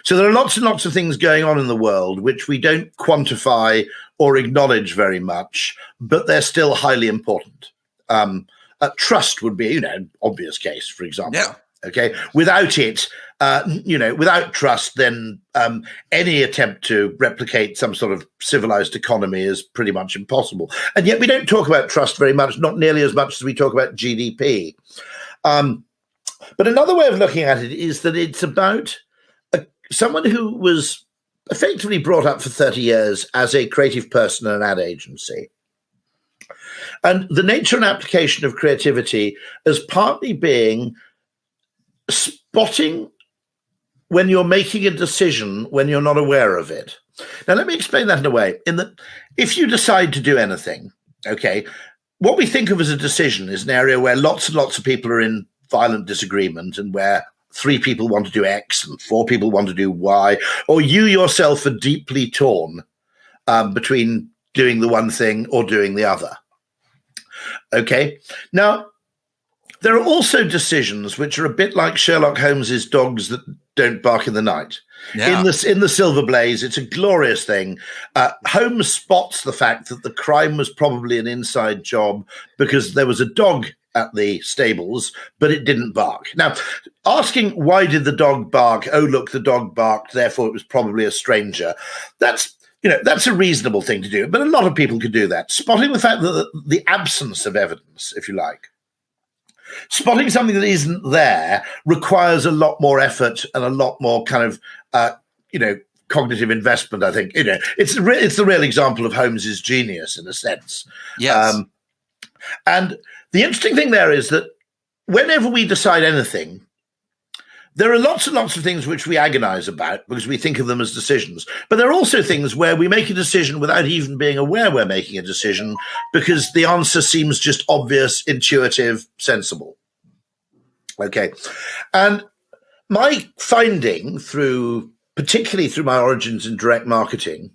So there are lots and lots of things going on in the world which we don't quantify or acknowledge very much, but they're still highly important. Trust would be, an obvious case, for example. Yeah. Okay. Without it, without trust, then any attempt to replicate some sort of civilized economy is pretty much impossible. And yet we don't talk about trust very much, not nearly as much as we talk about GDP. But another way of looking at it is that it's about someone who was effectively brought up for 30 years as a creative person in an ad agency. And the nature and application of creativity as partly being spotting when you're making a decision when you're not aware of it. Now, let me explain that in a way. In that, if you decide to do anything, okay, what we think of as a decision is an area where lots and lots of people are in violent disagreement and where 3 people want to do X and 4 people want to do Y, or you yourself are deeply torn between doing the one thing or doing the other. Okay. Now, there are also decisions which are a bit like Sherlock Holmes's dogs that don't bark in the night. Yeah. In the Silver Blaze, it's a glorious thing. Holmes spots the fact that the crime was probably an inside job because there was a dog at the stables, but it didn't bark. Now, asking why did the dog bark? Oh, look, the dog barked, therefore it was probably a stranger. That's a reasonable thing to do, but a lot of people could do that. Spotting the fact that the absence of evidence, if you like, spotting something that isn't there requires a lot more effort and a lot more kind of, cognitive investment, I think. It's the real example of Holmes's genius, in a sense. Yes. And the interesting thing there is that whenever we decide anything, there are lots and lots of things which we agonize about because we think of them as decisions. But there are also things where we make a decision without even being aware we're making a decision because the answer seems just obvious, intuitive, sensible. Okay. And my finding particularly through my origins in direct marketing,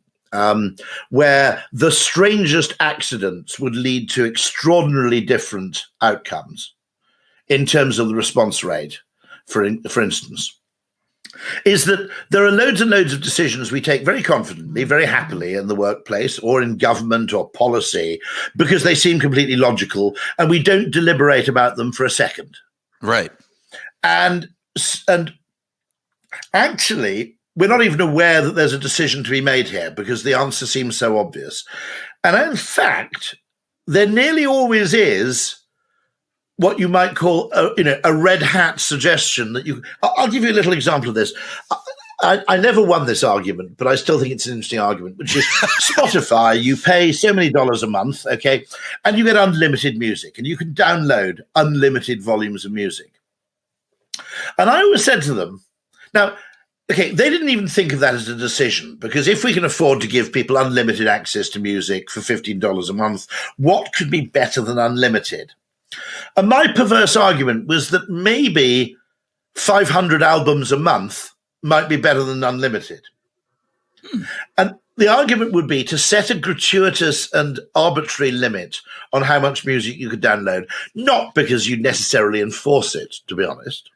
where the strangest accidents would lead to extraordinarily different outcomes in terms of the response rate, for instance, is that there are loads and loads of decisions we take very confidently, very happily in the workplace or in government or policy because they seem completely logical and we don't deliberate about them for a second. Right. And actually, we're not even aware that there's a decision to be made here because the answer seems so obvious. And in fact, there nearly always is what you might call a red hat suggestion that I'll give you a little example of this. I never won this argument, but I still think it's an interesting argument, which is Spotify, you pay so many dollars a month, okay, and you get unlimited music and you can download unlimited volumes of music. And I always said to them, now, okay, they didn't even think of that as a decision because if we can afford to give people unlimited access to music for $15 a month, what could be better than unlimited? And my perverse argument was that maybe 500 albums a month might be better than unlimited. And the argument would be to set a gratuitous and arbitrary limit on how much music you could download, not because you necessarily enforce it, to be honest,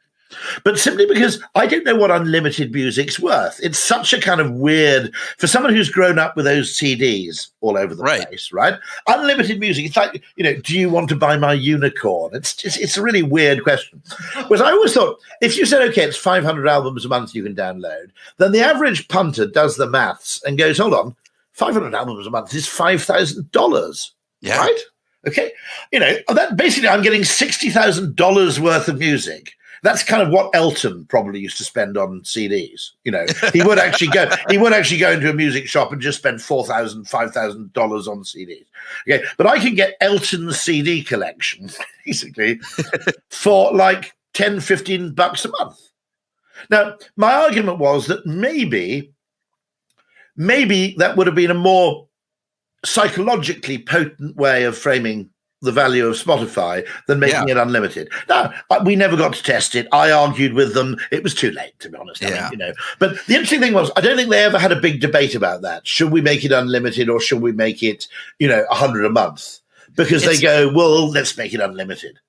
but simply because I don't know what unlimited music's worth. It's such a kind of weird, for someone who's grown up with those CDs all over the place, right? Unlimited music. It's like, do you want to buy my unicorn? It's a really weird question. Whereas I always thought, if you said, okay, it's 500 albums a month you can download, then the average punter does the maths and goes, hold on, 500 albums a month is $5,000, right? Okay. That basically I'm getting $60,000 worth of music. That's kind of what Elton probably used to spend on CDs. He would actually go. He would actually go into a music shop and just spend $4,000, $5,000 on CDs. Okay, but I can get Elton's CD collection basically for like $10, $15 a month. Now, my argument was that maybe that would have been a more psychologically potent way of framing the value of Spotify than making it unlimited. Now, we never got to test it. I argued with them. It was too late, to be honest. I mean, But the interesting thing was, I don't think they ever had a big debate about that. Should we make it unlimited or should we make it, 100 a month? Because they go, well, let's make it unlimited.